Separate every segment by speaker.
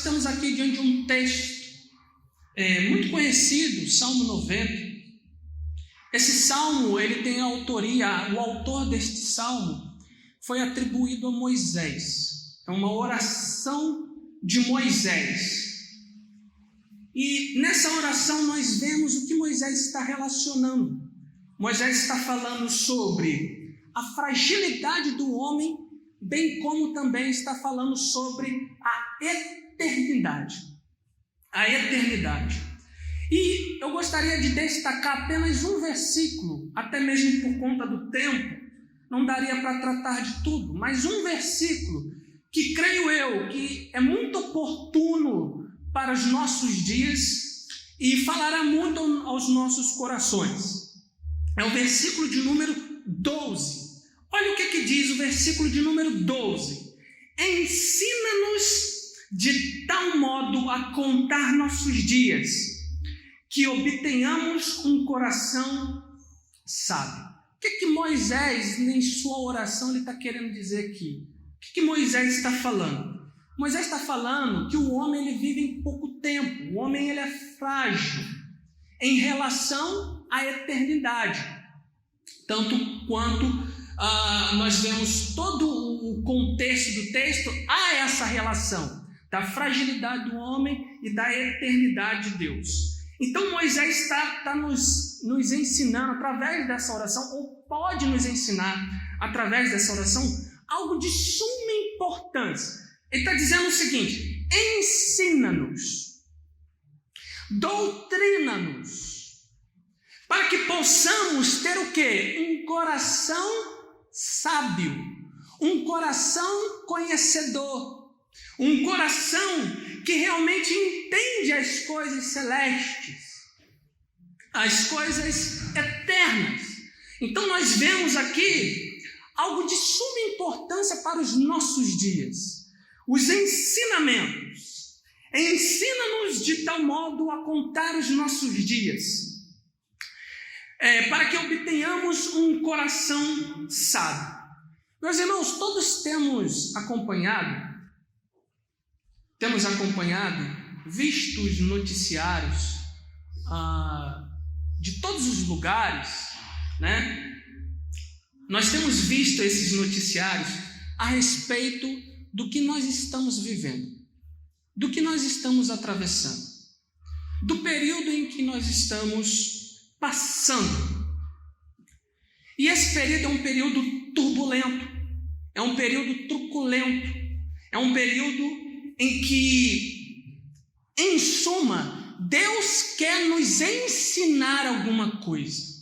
Speaker 1: estamos aqui diante de um texto muito conhecido, Salmo 90. Esse salmo, ele tem autoria, o autor deste salmo foi atribuído a Moisés. É uma oração de Moisés. E nessa oração nós vemos o que Moisés está relacionando. Moisés está falando sobre a fragilidade do homem, bem como também está falando sobre a eternidade. A eternidade. E eu gostaria de destacar apenas um versículo, até mesmo por conta do tempo, não daria para tratar de tudo, mas um versículo que creio eu que é muito oportuno para os nossos dias e falará muito aos nossos corações. É o versículo de número 12. Olha o que diz o versículo de número 12. Ensina-nos de tal modo a contar nossos dias, que obtenhamos um coração sábio. O que Moisés, em sua oração, ele está querendo dizer aqui? O que Moisés está falando? Moisés está falando que o homem ele vive em pouco tempo, o homem ele é frágil em relação à eternidade. Tanto quanto nós vemos todo o contexto do texto, há essa relação da fragilidade do homem e da eternidade de Deus. Então Moisés está nos ensinando através dessa oração, ou pode nos ensinar através dessa oração, algo de suma importância. Ele está dizendo o seguinte: ensina-nos, doutrina-nos, para que possamos ter o quê? Um coração sábio, um coração conhecedor, um coração que realmente entende as coisas celestes, as coisas eternas. Então nós vemos aqui algo de suma importância para os nossos dias. Os ensinamentos. Ensina-nos de tal modo a contar os nossos dias, para que obtenhamos um coração sábio. Meus irmãos, todos temos acompanhado, visto os noticiários de todos os lugares, né? Nós temos visto esses noticiários a respeito do que nós estamos vivendo, do que nós estamos atravessando, do período em que nós estamos passando. E esse período é um período turbulento, é um período truculento, é um período em que, em suma, Deus quer nos ensinar alguma coisa.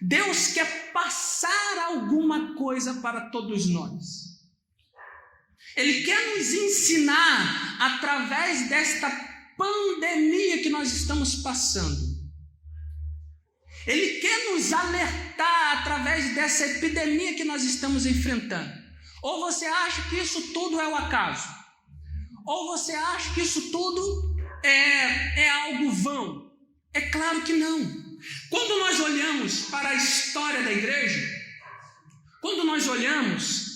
Speaker 1: Deus quer passar alguma coisa para todos nós. Ele quer nos ensinar através desta pandemia que nós estamos passando. Ele quer nos alertar através dessa epidemia que nós estamos enfrentando. Ou você acha que isso tudo é o acaso? Ou você acha que isso tudo é algo vão? É claro que não. Quando nós olhamos para a história da igreja, quando nós olhamos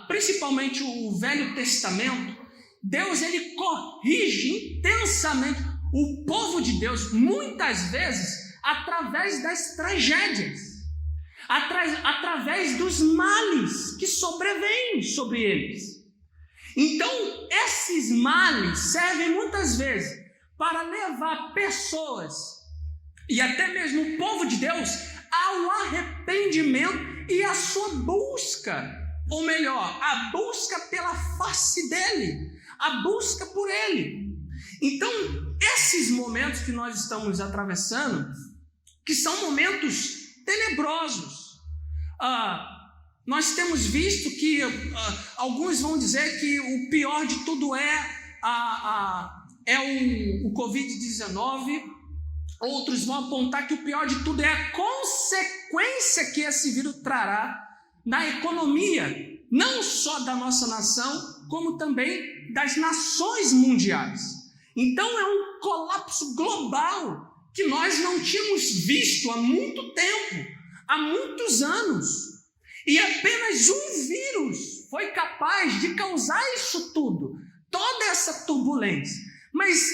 Speaker 1: principalmente o Velho Testamento, Deus ele corrige intensamente o povo de Deus, muitas vezes através das tragédias, através dos males que sobrevêm sobre eles. Então, esses males servem muitas vezes para levar pessoas e até mesmo o povo de Deus ao arrependimento e a sua busca, ou melhor, a busca pela face dele, a busca por ele. Então, esses momentos que nós estamos atravessando, que são momentos tenebrosos, nós temos visto que alguns vão dizer que o pior de tudo é o Covid-19, outros vão apontar que o pior de tudo é a consequência que esse vírus trará na economia, não só da nossa nação, como também das nações mundiais. Então é um colapso global que nós não tínhamos visto há muito tempo, há muitos anos. E apenas um vírus foi capaz de causar isso tudo, toda essa turbulência. Mas,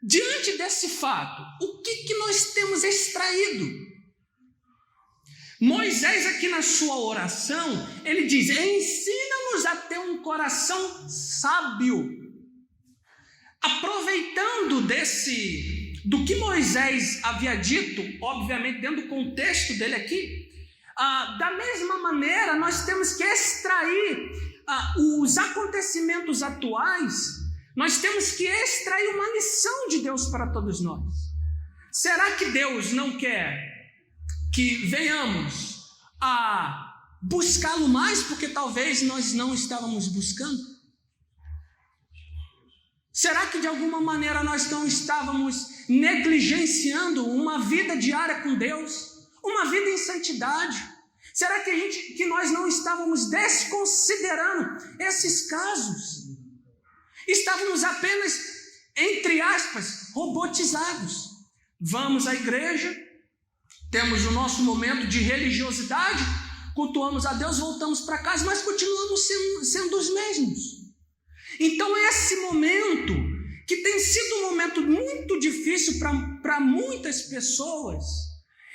Speaker 1: diante desse fato, o que nós temos extraído? Moisés, aqui na sua oração, ele diz: ensina-nos a ter um coração sábio. Aproveitando do que Moisés havia dito, obviamente dentro do contexto dele aqui, da mesma maneira nós temos que extrair os acontecimentos atuais, nós temos que extrair uma lição de Deus para todos nós. Será que Deus não quer que venhamos a buscá-lo mais porque talvez nós não estávamos buscando? Será que de alguma maneira nós não estávamos negligenciando uma vida diária com Deus, uma vida em santidade? Será que nós não estávamos desconsiderando esses casos? Estávamos apenas, entre aspas, robotizados. Vamos à igreja, temos o nosso momento de religiosidade, cultuamos a Deus, voltamos para casa, mas continuamos sendo os mesmos. Então esse momento, que tem sido um momento muito difícil para muitas pessoas,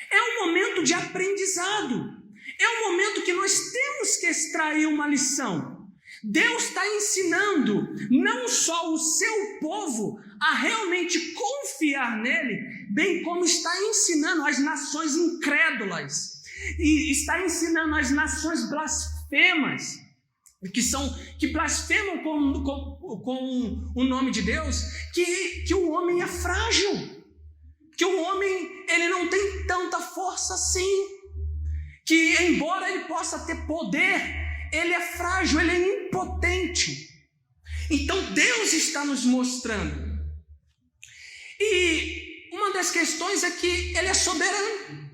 Speaker 1: é um momento de aprendizado, é um momento que nós temos que extrair uma lição. Deus está ensinando não só o seu povo a realmente confiar nele, bem como está ensinando as nações incrédulas, e está ensinando as nações blasfemas, que blasfemam com o nome de Deus, que o homem é frágil, que o homem ele não tem tanta força assim, que embora ele possa ter poder, ele é frágil, ele é impotente. Então Deus está nos mostrando. E uma das questões é que ele é soberano.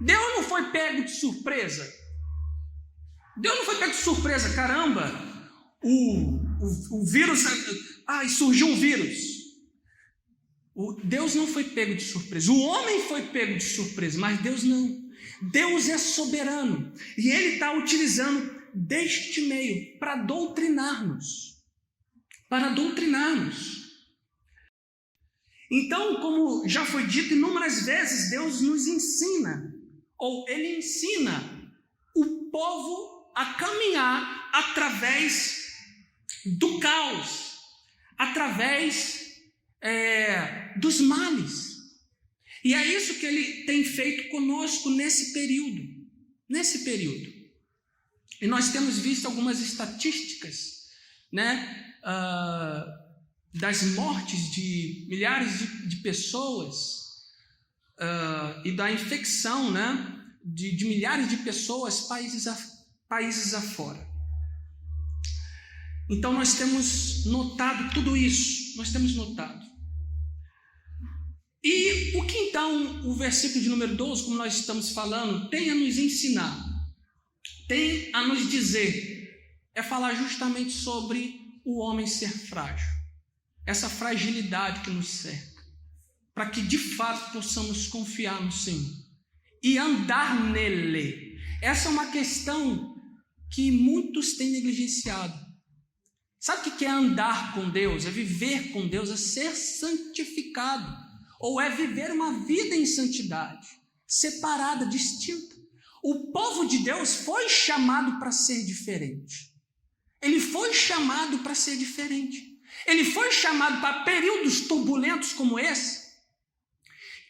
Speaker 1: Deus não foi pego de surpresa. Deus não foi pego de surpresa, caramba, o vírus, surgiu um vírus. Deus não foi pego de surpresa. O homem foi pego de surpresa, mas Deus não. Deus é soberano e Ele está utilizando deste meio para doutrinar-nos. Então, como já foi dito inúmeras vezes, Deus nos ensina, ou Ele ensina o povo a caminhar através do caos, através dos males. E é isso que Ele tem feito conosco nesse período. E nós temos visto algumas estatísticas, das mortes de milhares de pessoas e da infecção, de milhares de pessoas países afora. Então nós temos notado tudo isso, E o que então o versículo de número 12, como nós estamos falando, tem a nos ensinar, tem a nos dizer, é falar justamente sobre o homem ser frágil, essa fragilidade que nos cerca, para que de fato possamos confiar no Senhor e andar nele. Essa é uma questão que muitos têm negligenciado. Sabe o que é andar com Deus? É viver com Deus, é ser santificado, ou é viver uma vida em santidade, separada, distinta. O povo de Deus foi chamado para ser diferente. Ele foi chamado para ser diferente. Ele foi chamado para períodos turbulentos como esse.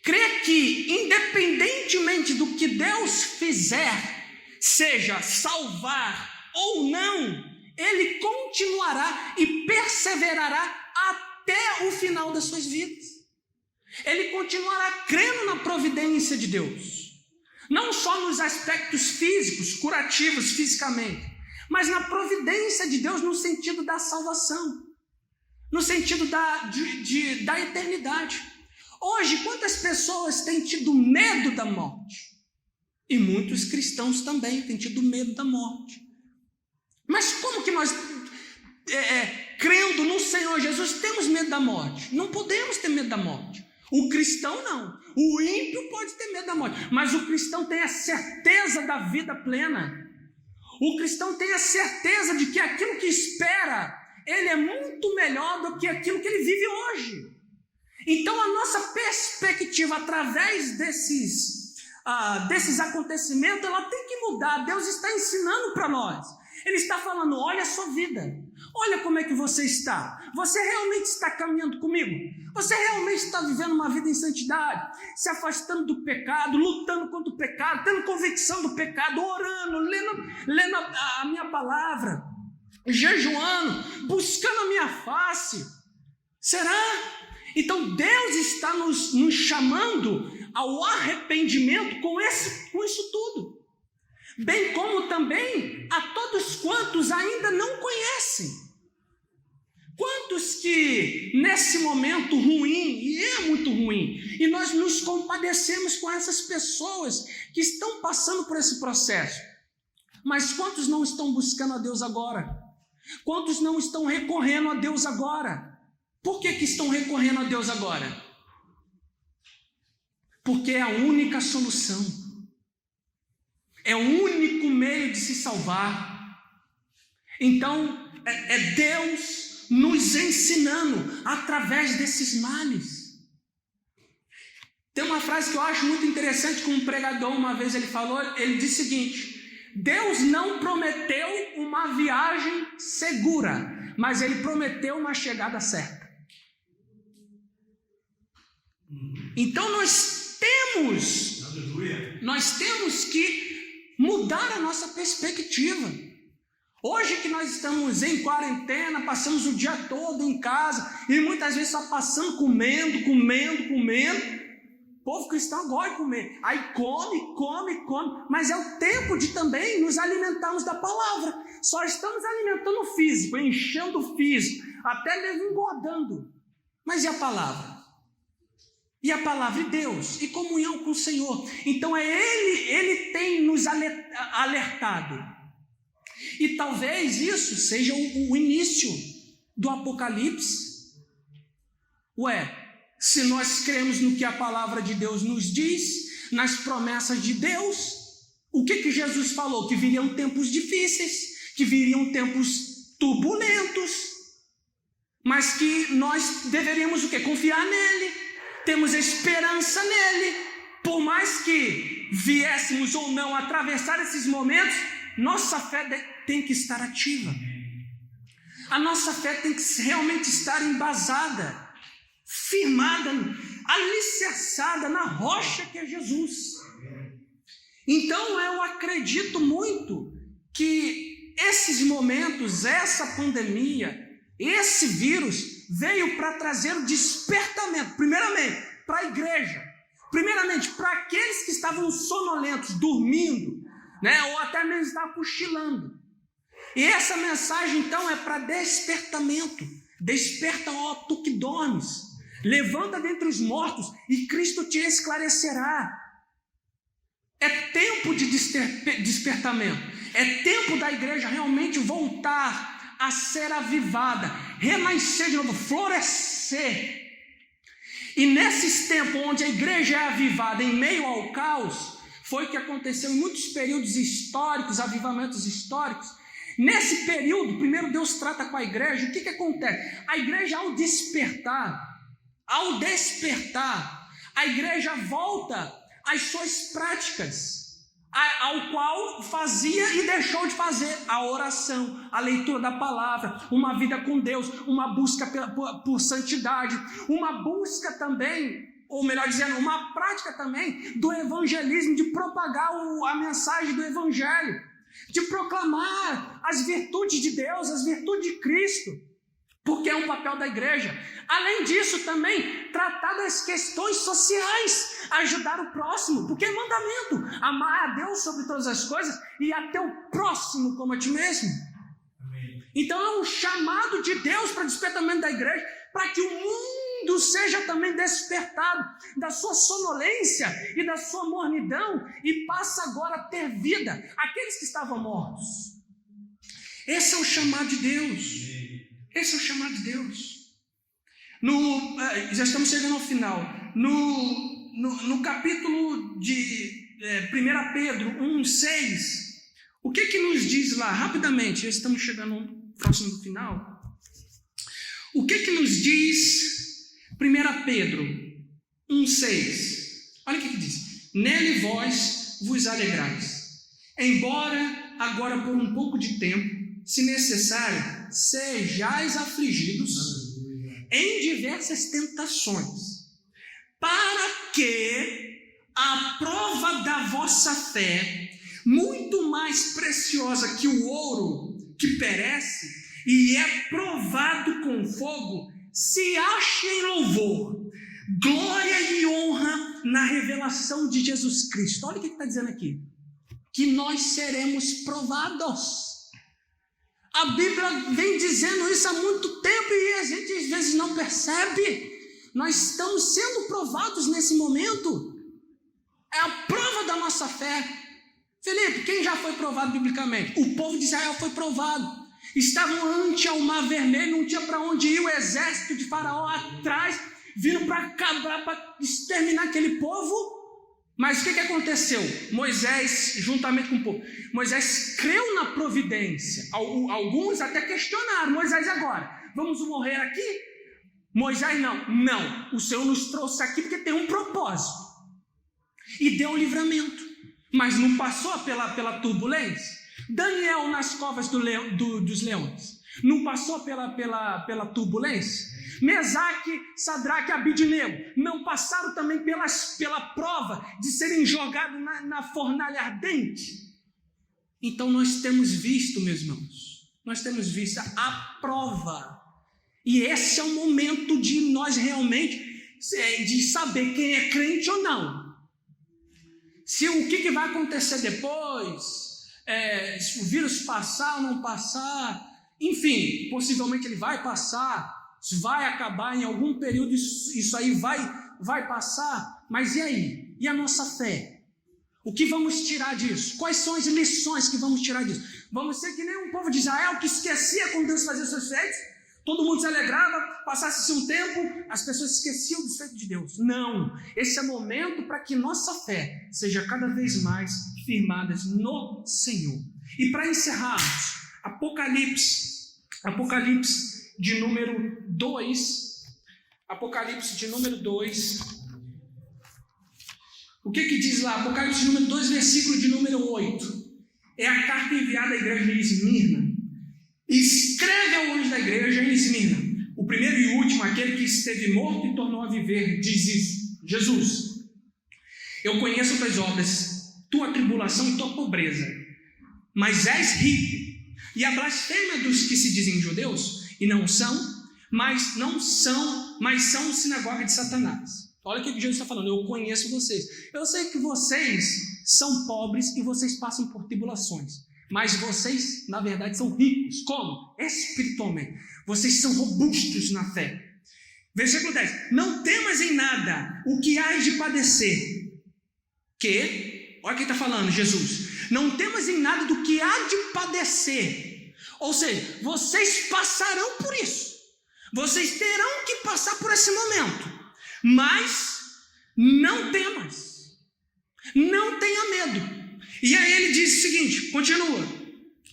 Speaker 1: Crê que, independentemente do que Deus fizer, seja salvar ou não, Ele continuará e perseverará até o final das suas vidas. Ele continuará crendo na providência de Deus. Não só nos aspectos físicos, curativos fisicamente, mas na providência de Deus no sentido da salvação, no sentido da eternidade. Hoje, quantas pessoas têm tido medo da morte? E muitos cristãos também têm tido medo da morte. Mas como que nós, crendo no Senhor Jesus, temos medo da morte? Não podemos ter medo da morte. O cristão não. O ímpio pode ter medo da morte, mas o cristão tem a certeza da vida plena. O cristão tem a certeza de que aquilo que espera ele é muito melhor do que aquilo que ele vive hoje. Então a nossa perspectiva através desses acontecimentos, ela tem que mudar. Deus está ensinando para nós. Ele está falando, olha a sua vida, olha como é que você está. Você realmente está caminhando comigo? Você realmente está vivendo uma vida em santidade? Se afastando do pecado, lutando contra o pecado, tendo convicção do pecado, orando, lendo a minha palavra, jejuando, buscando a minha face. Será? Então Deus está nos chamando ao arrependimento com isso tudo. Bem como também a todos quantos ainda não conhecem. Quantos que nesse momento ruim, e é muito ruim, e nós nos compadecemos com essas pessoas que estão passando por esse processo. Mas quantos não estão buscando a Deus agora? Quantos não estão recorrendo a Deus agora? Por que estão recorrendo a Deus agora? Porque é a única solução. É o único meio de se salvar. Então, é Deus nos ensinando através desses males. Tem uma frase que eu acho muito interessante, que um pregador uma vez ele falou, ele disse o seguinte: Deus não prometeu uma viagem segura, mas ele prometeu uma chegada certa. Então nós temos que mudar a nossa perspectiva. Hoje que nós estamos em quarentena, passamos o dia todo em casa e muitas vezes só passando comendo. O povo cristão gosta de comer, aí come, mas é o tempo de também nos alimentarmos da palavra. Só estamos alimentando o físico, enchendo o físico, até mesmo engordando. Mas e a palavra? E a palavra de Deus, e comunhão com o Senhor. Então Ele tem nos alertado. E talvez isso seja o início do Apocalipse. Se nós cremos no que a palavra de Deus nos diz, nas promessas de Deus, o que Jesus falou? Que viriam tempos difíceis, que viriam tempos turbulentos, mas que nós deveríamos o quê? Confiar nele. Temos esperança nele. Por mais que viéssemos ou não atravessar esses momentos, nossa fé tem que estar ativa. A nossa fé tem que realmente estar embasada, firmada, alicerçada na rocha que é Jesus. Então eu acredito muito que esses momentos, essa pandemia, esse vírus veio para trazer o despertamento, primeiramente para a igreja, primeiramente para aqueles que estavam sonolentos, dormindo, ou até mesmo estavam cochilando. E essa mensagem então é para despertamento. Desperta, ó tu que dormes, levanta dentre os mortos e Cristo te esclarecerá. É tempo de despertamento, é tempo da igreja realmente voltar a ser avivada, renascer de novo, florescer. E nesses tempos onde a igreja é avivada em meio ao caos, foi o que aconteceu em muitos períodos históricos, avivamentos históricos. Nesse período, primeiro Deus trata com a igreja. O que acontece? A igreja ao despertar, a igreja volta às suas práticas, ao qual fazia e deixou de fazer: a oração, a leitura da palavra, uma vida com Deus, uma busca por santidade, uma busca também, ou melhor dizendo, uma prática também do evangelismo, de propagar a mensagem do evangelho, de proclamar as virtudes de Deus, as virtudes de Cristo, porque é um papel da igreja. Além disso também, tratar das questões sociais, ajudar o próximo, porque é mandamento, amar a Deus sobre todas as coisas e a teu próximo como a ti mesmo. Amém. Então é um chamado de Deus para o despertamento da igreja, para que o mundo seja também despertado da sua sonolência e da sua mornidão e passe agora a ter vida, aqueles que estavam mortos. Esse é o chamado de Deus. Esse é o chamado de Deus. Já estamos chegando ao final. No capítulo de 1 Pedro 1,6, o que nos diz lá? Rapidamente, já estamos chegando próximo do final. O que nos diz 1 Pedro 1,6? Olha o que diz. Nele vós vos alegrais, embora agora por um pouco de tempo, se necessário, sejais afligidos em diversas tentações, para que a prova da vossa fé, muito mais preciosa que o ouro que perece e é provado com fogo, se ache em louvor, glória e honra na revelação de Jesus Cristo. Olha o que está dizendo aqui. Que nós seremos provados. A Bíblia vem dizendo isso há muito tempo e a gente às vezes não percebe. Nós estamos sendo provados nesse momento. É a prova da nossa fé. Felipe, quem já foi provado biblicamente? O povo de Israel foi provado. Estavam ante ao Mar Vermelho, não tinha para onde ir, o exército de Faraó atrás, vindo para acabar, para exterminar aquele povo. Mas o que aconteceu? Moisés, juntamente com o povo, Moisés creu na providência. Alguns até questionaram: Moisés, agora, vamos morrer aqui? Moisés, não, o Senhor nos trouxe aqui porque tem um propósito. E deu um livramento, mas não passou pela turbulência. Daniel nas covas dos leões, não passou pela turbulência. Mesaque, Sadraque e Abidnego não passaram também pela prova de serem jogados na fornalha ardente. Então nós temos visto, meus irmãos, nós temos visto a prova. E esse é o momento de nós realmente de saber quem é crente ou não. Se o que vai acontecer depois, se o vírus passar ou não passar, enfim, possivelmente ele vai passar. Vai acabar em algum período, isso aí vai passar, mas e aí? E a nossa fé? O que vamos tirar disso? Quais são as lições que vamos tirar disso? Vamos ser que nem um povo de Israel que esquecia quando Deus fazia os seus feitos, todo mundo se alegrava, passasse-se um tempo, as pessoas esqueciam dos feitos de Deus. Não, esse é momento para que nossa fé seja cada vez mais firmada no Senhor. E para encerrarmos, Apocalipse de número 2, o que diz lá? Apocalipse de número 2, versículo de número 8, é a carta enviada à igreja de Esmirna. Escreve ao anjo da igreja em Esmirna, o primeiro e último, aquele que esteve morto e tornou a viver, diz isso: Jesus, eu conheço tuas obras, tua tribulação e tua pobreza, mas és rico, e a blasfêmia dos que se dizem judeus e não são, mas são sinagoga de Satanás. Olha o que Jesus está falando: eu conheço vocês. Eu sei que vocês são pobres e vocês passam por tribulações, mas vocês, na verdade, são ricos. Como? Espiritualmente. Vocês são robustos na fé. Versículo 10. Não temas em nada o que hás de padecer. Olha quem está falando, Jesus. Não temas em nada do que há de padecer. Ou seja, vocês passarão por isso. Vocês terão que passar por esse momento. Mas não temas. Não tenha medo. E aí ele diz o seguinte, continua: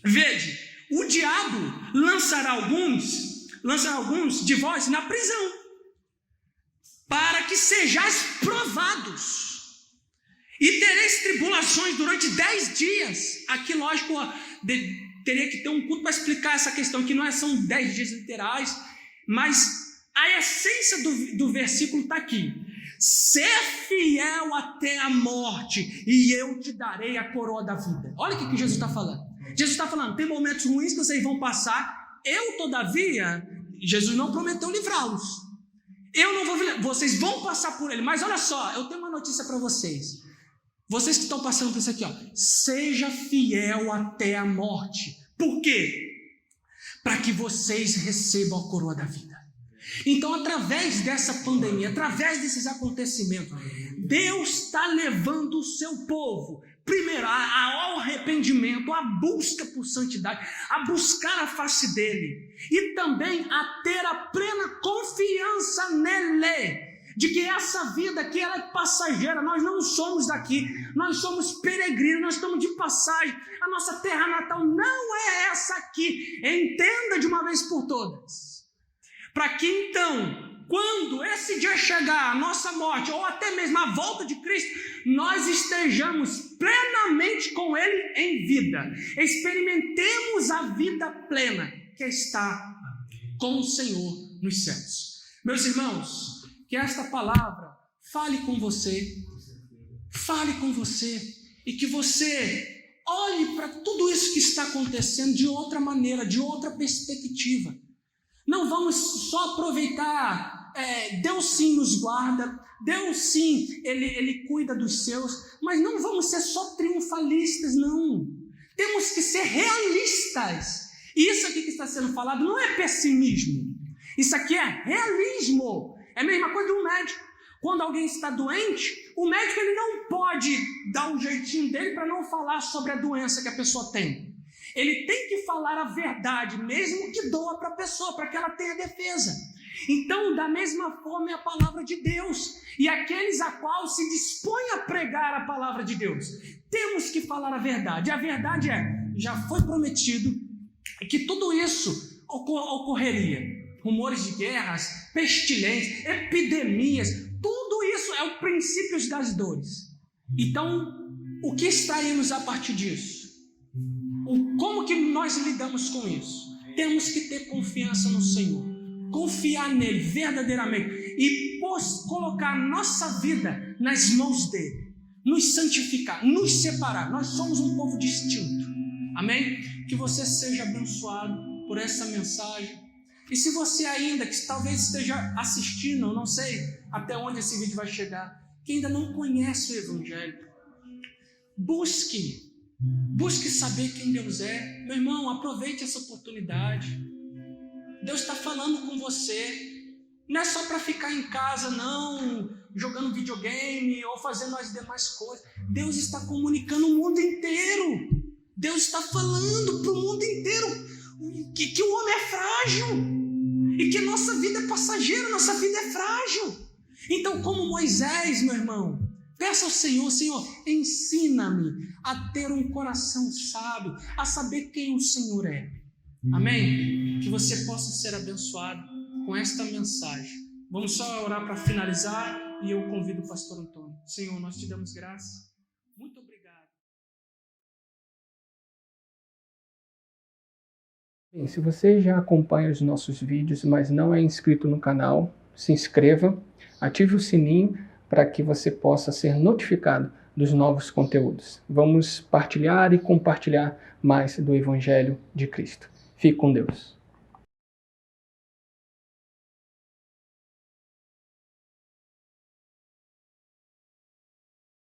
Speaker 1: vede, o diabo lançará alguns de vós na prisão, para que sejais provados, e tereis tribulações durante 10 dias. Aqui, lógico, teria que ter um culto para explicar essa questão, que não são 10 dias literais, mas a essência do versículo está aqui: ser fiel até a morte, e eu te darei a coroa da vida. Olha o que Jesus está falando. Jesus está falando: tem momentos ruins que vocês vão passar, eu, todavia, Jesus não prometeu livrá-los. Eu não vou, vocês vão passar por ele. Mas olha só, eu tenho uma notícia para vocês. Vocês que estão passando por isso aqui, seja fiel até a morte. Por quê? Para que vocês recebam a coroa da vida. Então, através dessa pandemia, através desses acontecimentos, Deus está levando o seu povo, primeiro, ao arrependimento, à busca por santidade, a buscar a face dele, e também a ter a plena confiança nele, de que essa vida aqui ela é passageira. Nós não somos daqui, nós somos peregrinos, nós estamos de passagem. A nossa terra natal não é essa aqui. Entenda de uma vez por todas. para que então, quando esse dia chegar, a nossa morte, ou até mesmo a volta de Cristo, nós estejamos plenamente com Ele em vida. Experimentemos a vida plena que está com o Senhor nos céus. Meus irmãos, que esta palavra fale com você, e que você olhe para tudo isso que está acontecendo de outra maneira, de outra perspectiva. Não vamos só aproveitar, Deus sim nos guarda, Deus sim, Ele cuida dos seus, mas não vamos ser só triunfalistas, não. Temos que ser realistas. E isso aqui que está sendo falado não é pessimismo, isso aqui é realismo. É a mesma coisa do médico. Quando alguém está doente, o médico ele não pode dar um jeitinho dele para não falar sobre a doença que a pessoa tem. Ele tem que falar a verdade, mesmo que doa para a pessoa, para que ela tenha defesa. Então, da mesma forma é a palavra de Deus. E aqueles a qual se dispõem a pregar a palavra de Deus. Temos que falar a verdade. A verdade já foi prometido que tudo isso ocorreria. Rumores de guerras, pestilências, epidemias, tudo isso é o princípio das dores. Então, o que extraímos a partir disso? Como que nós lidamos com isso? Temos que ter confiança no Senhor, confiar nele verdadeiramente e colocar nossa vida nas mãos dele, nos santificar, nos separar. Nós somos um povo distinto. Amém? Que você seja abençoado por essa mensagem. E se você ainda, que talvez esteja assistindo, eu não sei até onde esse vídeo vai chegar, que ainda não conhece o Evangelho, busque saber quem Deus é. Meu irmão, aproveite essa oportunidade. Deus está falando com você. Não é só para ficar em casa, não, jogando videogame ou fazendo as demais coisas. Deus está comunicando o mundo inteiro. Deus está falando para o mundo inteiro que o homem é frágil e que nossa vida é passageira, nossa vida é frágil. Então, como Moisés, meu irmão, peça ao Senhor: Senhor, ensina-me a ter um coração sábio, a saber quem o Senhor é. Amém? Que você possa ser abençoado com esta mensagem. Vamos só orar para finalizar e eu convido o pastor Antônio. Senhor, nós te damos graça. Muito obrigado.
Speaker 2: Bem, se você já acompanha os nossos vídeos, mas não é inscrito no canal, se inscreva, ative o sininho para que você possa ser notificado dos novos conteúdos. Vamos partilhar e compartilhar mais do Evangelho de Cristo. Fique com Deus.